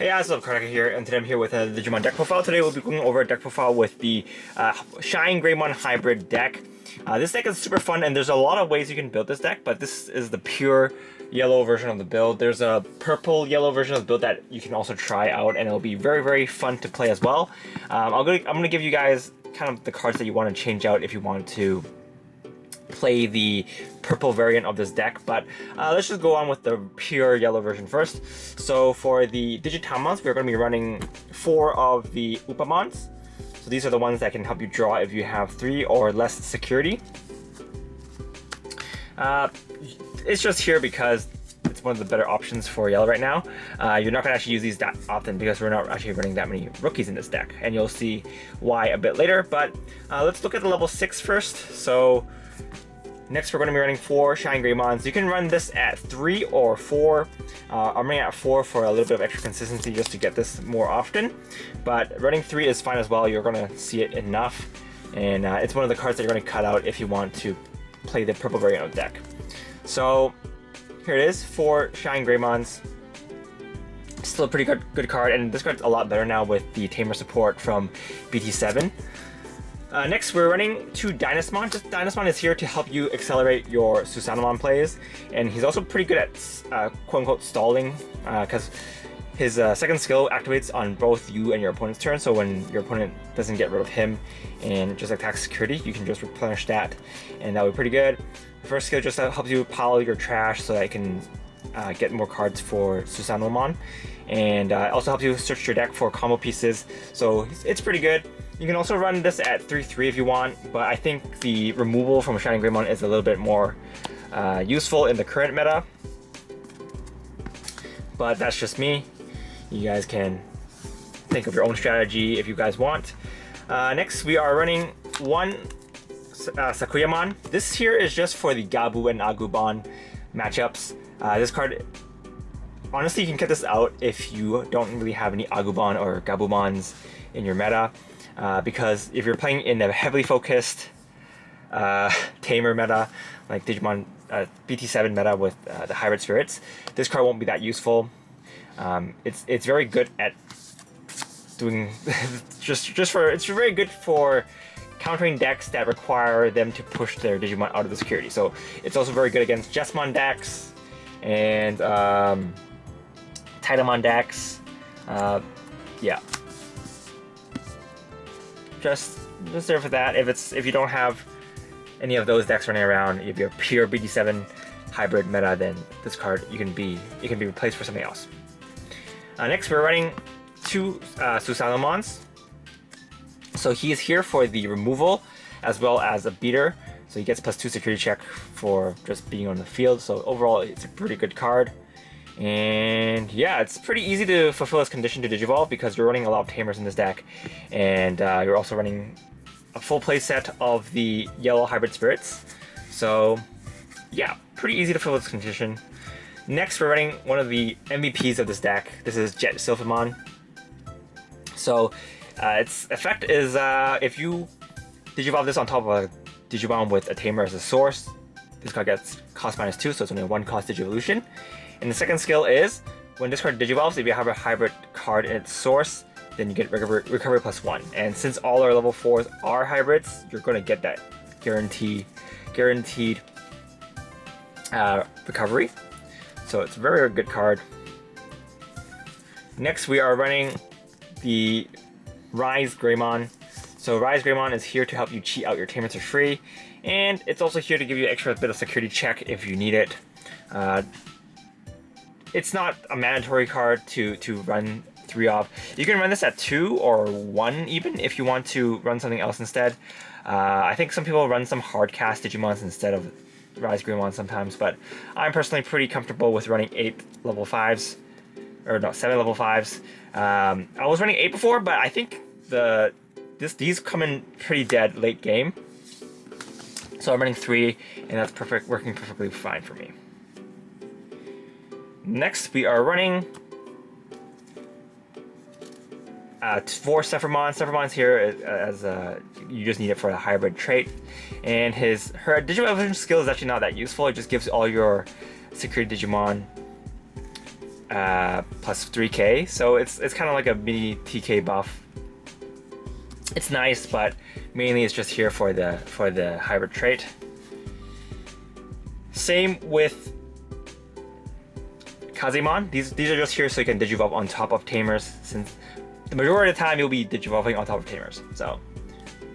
Hey guys, what's up, Karnaka here, and today I'm here with a Digimon deck profile. Today we'll be going over a deck profile with the Shinegreymon hybrid deck. This deck is super fun, and there's a lot of ways you can build this deck, but this is the pure yellow version of the build. There's a purple-yellow version of the build that you can also try out, and it'll be very, very fun to play as well. I'm going to give you guys kind of the cards that you want to change out if you want to play the purple variant of this deck, but let's just go on with the pure yellow version first. So for the Digitamons, we're going to be running 4 of the Upamons. So these are the ones that can help you draw if you have 3 or less security. It's just here because it's one of the better options for yellow right now. You're not going to actually use these that often because we're not actually running that many rookies in this deck, and you'll see why a bit later. But let's look at the level 6 first. So next, we're going to be running 4 Shinegreymons. You can run this at 3 or 4. I'm running at 4 for a little bit of extra consistency just to get this more often. But running 3 is fine as well. You're going to see it enough. And it's one of the cards that you're going to cut out if you want to play the purple variant of the deck. So here it is, 4 Shinegreymons. Still a pretty good card. And this card's a lot better now with the Tamer support from BT7. Next, we're running 2 Dynasmon. Dynasmon is here to help you accelerate your Susanomon plays, and he's also pretty good at quote-unquote stalling, because his second skill activates on both you and your opponent's turn, so when your opponent doesn't get rid of him and just attacks security, you can just replenish that, and that would be pretty good. The first skill just helps you pile your trash so that you can get more cards for Susanomon, and also helps you search your deck for combo pieces, so it's pretty good. You can also run this at 3-3 if you want, but I think the removal from Shinegreymon is a little bit more useful in the current meta. But that's just me. You guys can think of your own strategy if you guys want. Next, we are running 1 Sakuyamon. This here is just for the Gabu and Agumon matchups. This card, honestly, you can cut this out if you don't really have any Agumon or Gabumons in your meta. Because if you're playing in a heavily focused Tamer meta, like Digimon BT7 meta with the hybrid spirits, this card won't be that useful. It's very good at doing it's very good for countering decks that require them to push their Digimon out of the security. So it's also very good against Jessamon decks and Titamon decks. Yeah. Just there for that. If you don't have any of those decks running around, if you're pure BT7 hybrid meta, then this card it can be replaced for something else. Next, we're running 2 Susanomons. So he is here for the removal as well as a beater. So he gets +2 security check for just being on the field. So overall, it's a pretty good card. And yeah, it's pretty easy to fulfill this condition to Digivolve because you're running a lot of Tamers in this deck, and you're also running a full play set of the yellow hybrid spirits. So yeah, pretty easy to fulfill this condition. Next, we're running one of the MVPs of this deck. This is Jet Sylphimon. So its effect is if you Digivolve this on top of a Digimon with a Tamer as a source, this card gets cost -2, so it's only a 1 cost Digivolution. And the second skill is, when this card digivolves, if you have a hybrid card in its source, then you get recovery +1. And since all our level 4s are hybrids, you're going to get that guaranteed recovery. So it's a very, very good card. Next, we are running the Rise Greymon. So Rise Greymon is here to help you cheat out your Tamers for free, and it's also here to give you an extra bit of security check if you need it. It's not a mandatory card to run 3 off. You can run this at 2 or 1 even if you want to run something else instead. I think some people run some hard cast Digimons instead of Rise Greymon sometimes, but I'm personally pretty comfortable with running 8 level 5s, or no, 7 level 5s. I was running 8 before, but I think these come in pretty dead late game. So I'm running 3, and that's working perfectly fine for me. Next, we are running 4 Sephiroths. Sephiroth's here as you just need it for a hybrid trait, and her Digimon evolution skill is actually not that useful. It just gives all your security Digimon plus 3k, so it's kind of like a mini TK buff. It's nice, but mainly it's just here for the hybrid trait. Same with Kazemon. These are just here so you can digivolve on top of Tamers, since the majority of the time you'll be digivolving on top of Tamers. So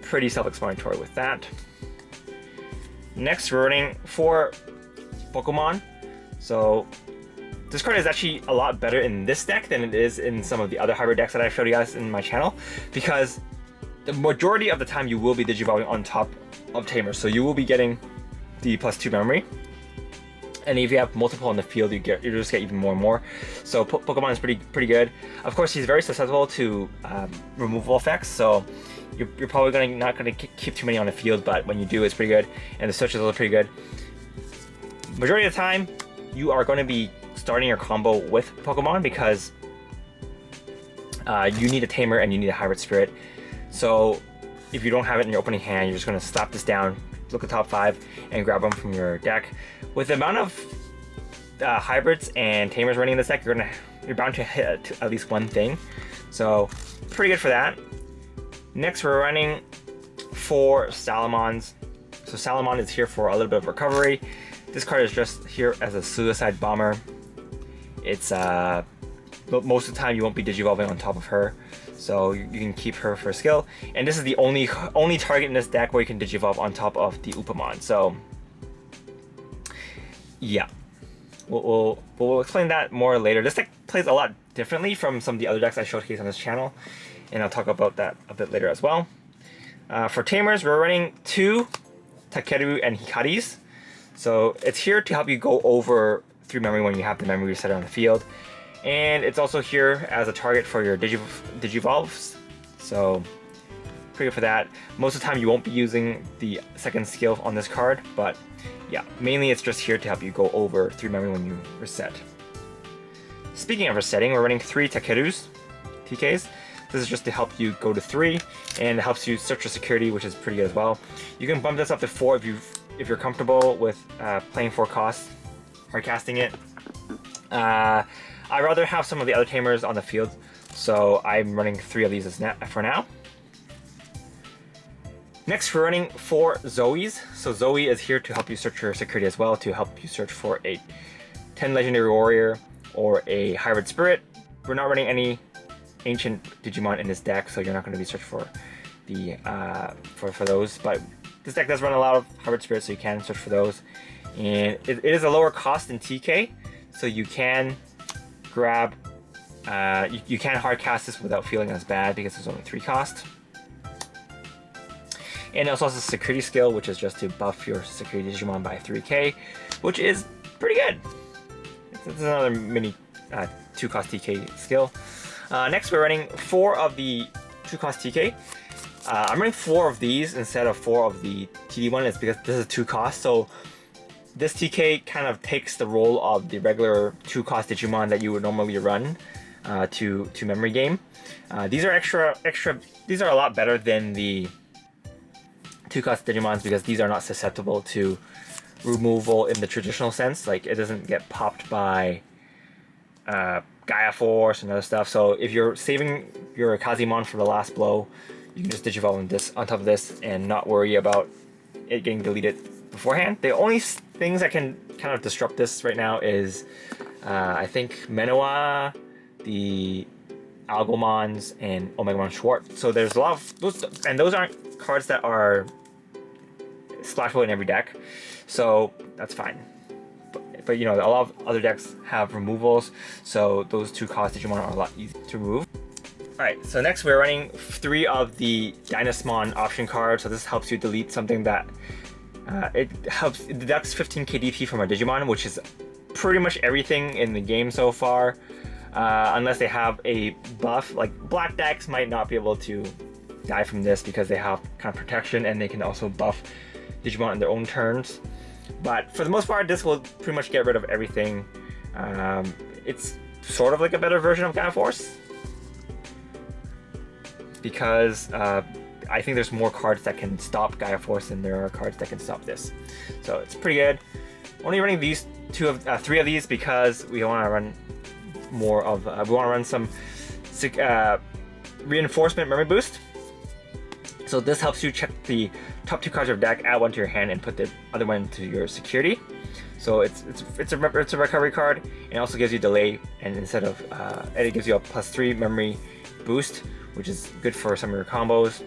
pretty self-explanatory with that. Next, we're running 4 Pokemon. So this card is actually a lot better in this deck than it is in some of the other hybrid decks that I've showed you guys in my channel, because the majority of the time you will be digivolving on top of Tamer, so you will be getting the +2 memory. And if you have multiple on the field, you just get even more and more. So Pokemon is pretty good. Of course, he's very susceptible to removal effects, so you're probably not gonna keep too many on the field, but when you do, it's pretty good. And the switch is also pretty good. Majority of the time, you are going to be starting your combo with Pokemon because you need a Tamer and you need a Hybrid Spirit. So if you don't have it in your opening hand, you're just going to slap this down, look at top 5, and grab them from your deck. With the amount of hybrids and Tamers running in this deck, you're bound to hit at least one thing. So pretty good for that. Next, we're running 4 Salamons. So Salamon is here for a little bit of recovery. This card is just here as a suicide bomber. It's most of the time you won't be digivolving on top of her, so you can keep her for skill. And this is the only target in this deck where you can digivolve on top of the Upamon. So yeah, we'll explain that more later. This deck plays a lot differently from some of the other decks I showcase on this channel, and I'll talk about that a bit later as well. For Tamers, we're running 2 Takeru and Hikaris. So it's here to help you go over 3 memory when you have the memory reset on the field. And it's also here as a target for your Digivolves. So pretty good for that. Most of the time you won't be using the second skill on this card, but yeah, mainly it's just here to help you go over 3 memory when you reset. Speaking of resetting, we're running 3 Takerus, TKs. This is just to help you go to 3, and it helps you search for security, which is pretty good as well. You can bump this up to 4 if you're comfortable with playing 4 costs, hard casting it. I'd rather have some of the other Tamers on the field, so I'm running 3 of these for now. Next, we're running 4 Zoes. So Zoe is here to help you search for security as well, to help you search for a 10 Legendary Warrior or a Hybrid Spirit. We're not running any Ancient Digimon in this deck, so you're not going to be searching for the for those. But this deck does run a lot of Hybrid Spirits, so you can search for those. And it is a lower cost than TK, so you can grab, you can hard cast this without feeling as bad because there's only 3 cost. And it also has a security skill, which is just to buff your security Digimon by 3k, which is pretty good. It's another mini 2-cost TK skill. Next, we're running 4 of the 2-cost TK. I'm running 4 of these instead of 4 of the TD one. It's because this is 2-cost, so this TK kind of takes the role of the regular 2-cost Digimon that you would normally run to memory game. These are extra. These are a lot better than the 2-cost Digimons because these are not susceptible to removal in the traditional sense. Like, it doesn't get popped by Gaia Force and other stuff. So if you're saving your Kazemon for the last blow, you can just digivolve on top of this and not worry about it getting deleted beforehand. The only things that can kind of disrupt this right now is I think Menoa, the Algomons, and Omegamon Schwartz. So there's a lot of those, and those aren't cards that are splashable in every deck, so that's fine. But you know, a lot of other decks have removals, so those 2-cost Digimon are a lot easier to remove. Alright, so next we're running 3 of the Dynasmon option cards. So this helps you delete something that it deducts 15k DP from a Digimon, which is pretty much everything in the game so far. Unless they have a buff, like black decks might not be able to die from this because they have kind of protection and they can also buff Digimon on their own turns. But for the most part, this will pretty much get rid of everything. It's sort of like a better version of Gaia Force, because I think there's more cards that can stop Gaia Force than there are cards that can stop this. So it's pretty good. Only running these 3 of these because we want to run more of, we want to run some reinforcement memory boost. So this helps you check the top 2 cards of your deck, add one to your hand, and put the other one into your security. So it's a recovery card, and it also gives you delay, and instead of and it gives you a +3 memory boost, which is good for some of your combos.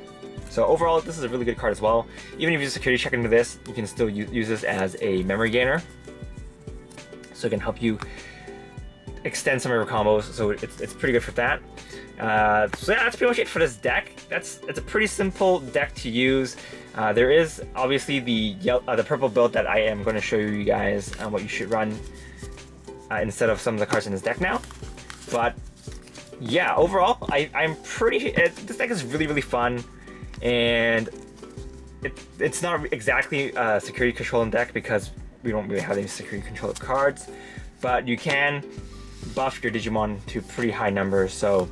So overall, this is a really good card as well. Even if you security check into this, you can still use this as a memory gainer. So it can help you extend some of your combos. So it's pretty good for that. So yeah, that's pretty much it for this deck. It's a pretty simple deck to use. There is obviously the purple build that I am going to show you guys what you should run instead of some of the cards in this deck now. But yeah, overall, I'm pretty. This deck is really fun, and it's not exactly a security controlling deck because we don't really have any security control cards, but you can buff your Digimon to pretty high numbers. So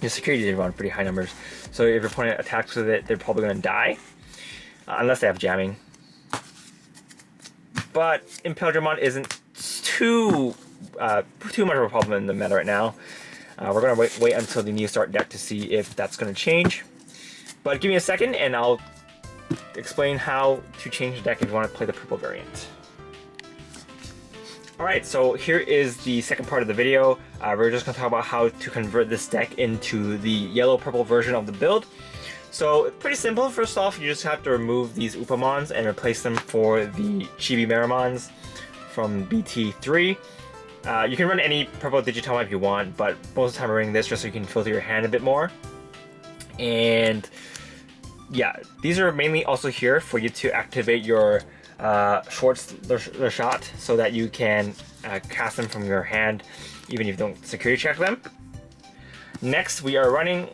your security Digimon pretty high numbers. So if your opponent attacks with it, they're probably going to die, unless they have jamming. But Impel-Dramon isn't too much of a problem in the meta right now. We're going to wait until the new start deck to see if that's going to change. But give me a second and I'll explain how to change the deck if you want to play the purple variant. Alright, so here is the second part of the video. We're just going to talk about how to convert this deck into the yellow-purple version of the build. So, pretty simple. First off, you just have to remove these Upamons and replace them for the Chibi Meramons from BT3. You can run any purple Digitama if you want, but most of the time we're running this just so you can filter your hand a bit more. And yeah, these are mainly also here for you to activate your Schwartz the shot so that you can cast them from your hand even if you don't security check them. Next, we are running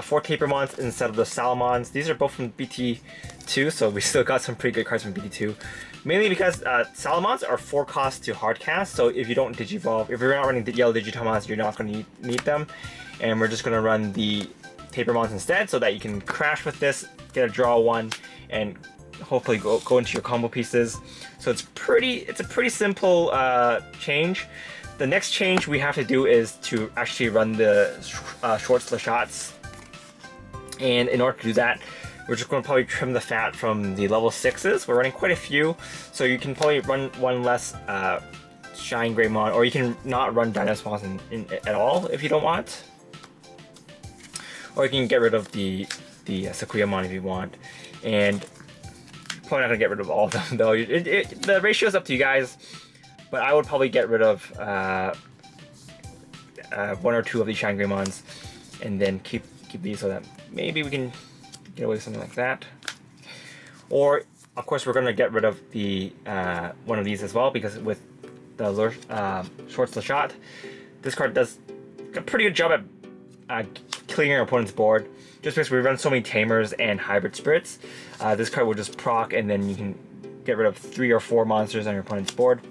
4 Tapermons instead of the Salamons. These are both from BT2, so we still got some pretty good cards from BT2. Mainly because Salamons are 4 costs to hard cast, so if you don't Digivolve, if you're not running the yellow Digitomas, you're not going to need them. And we're just going to run the Tapermons instead so that you can crash with this, get a draw 1, and hopefully go into your combo pieces. So it's a pretty simple change. The next change we have to do is to actually run the Schwartz the shots. And in order to do that, we're just going to probably trim the fat from the level 6s. We're running quite a few, so you can probably run one less Shinegreymon, or you can not run Dinosaurs at all if you don't want. Or you can get rid of the Sukuyamon if you want. And probably not going to get rid of all of them though. The ratio is up to you guys, but I would probably get rid of 1 or 2 of these Shinegreymons and then keep these so that maybe we can get away with something like that. Or of course we're going to get rid of the one of these as well, because with the Schwartz the shot, this card does a pretty good job at clearing your opponent's board. Just because we run so many Tamers and Hybrid Spirits, this card will just proc and then you can get rid of 3 or 4 monsters on your opponent's board.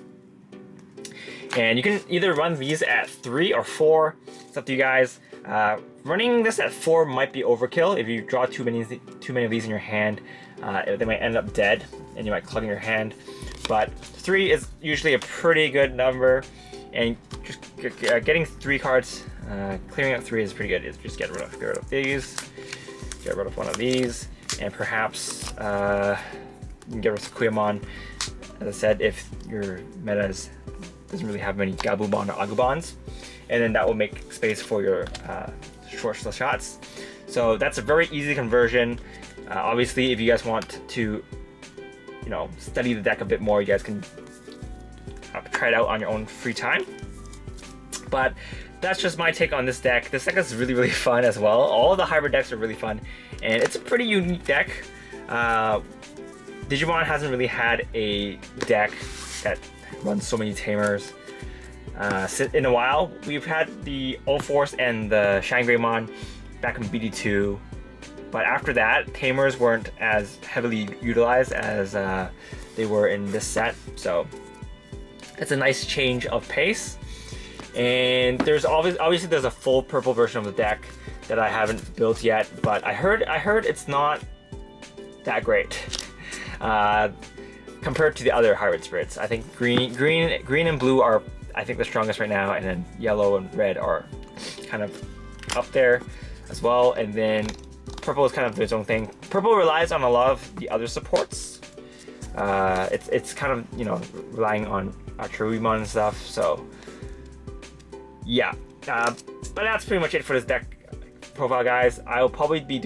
And you can either run these at 3 or 4, it's up to you guys. Running this at 4 might be overkill. If you draw too many of these in your hand, they might end up dead and you might club in your hand. But 3 is usually a pretty good number, and just getting 3 cards, clearing out 3 is pretty good. Just get rid of these, get rid of one of these, and perhaps you can get rid of Sukuyamon. As I said, if your meta doesn't really have many Gabumon or Agumons, and then that will make space for your Schwartz shots. So that's a very easy conversion. Obviously, if you guys want to, study the deck a bit more, you guys can try it out on your own free time. But that's just my take on this deck. This deck is really fun as well. All of the hybrid decks are really fun, and it's a pretty unique deck. Digimon hasn't really had a deck that runs so many Tamers in a while. We've had the All-Force and the Shinegreymon back in BD2, but after that, Tamers weren't as heavily utilized as they were in this set. So it's a nice change of pace. And there's obviously there's a full purple version of the deck that I haven't built yet, but I heard it's not that great compared to the other hybrid spirits. I think green and blue are I think the strongest right now, and then yellow and red are kind of up there as well, and then purple is kind of its own thing. Purple relies on a lot of the other supports. It's kind of, you know, relying on Shinegreymon and stuff, so yeah. But that's pretty much it for this deck profile, guys. I'll probably be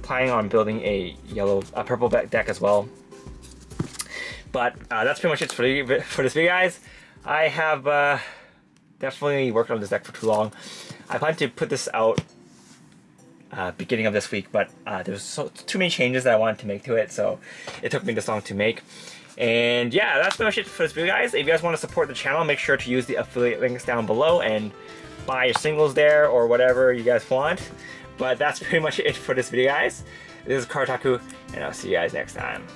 planning on building a purple deck as well. But that's pretty much it for this video, guys. I have definitely worked on this deck for too long. I plan to put this out beginning of this week, but there's too many changes that I wanted to make to it, so it took me this long to make. And yeah, that's pretty much it for this video, guys. If you guys want to support the channel, make sure to use the affiliate links down below and buy your singles there or whatever you guys want. But that's pretty much it for this video, guys. This is Kartaku, and I'll see you guys next time.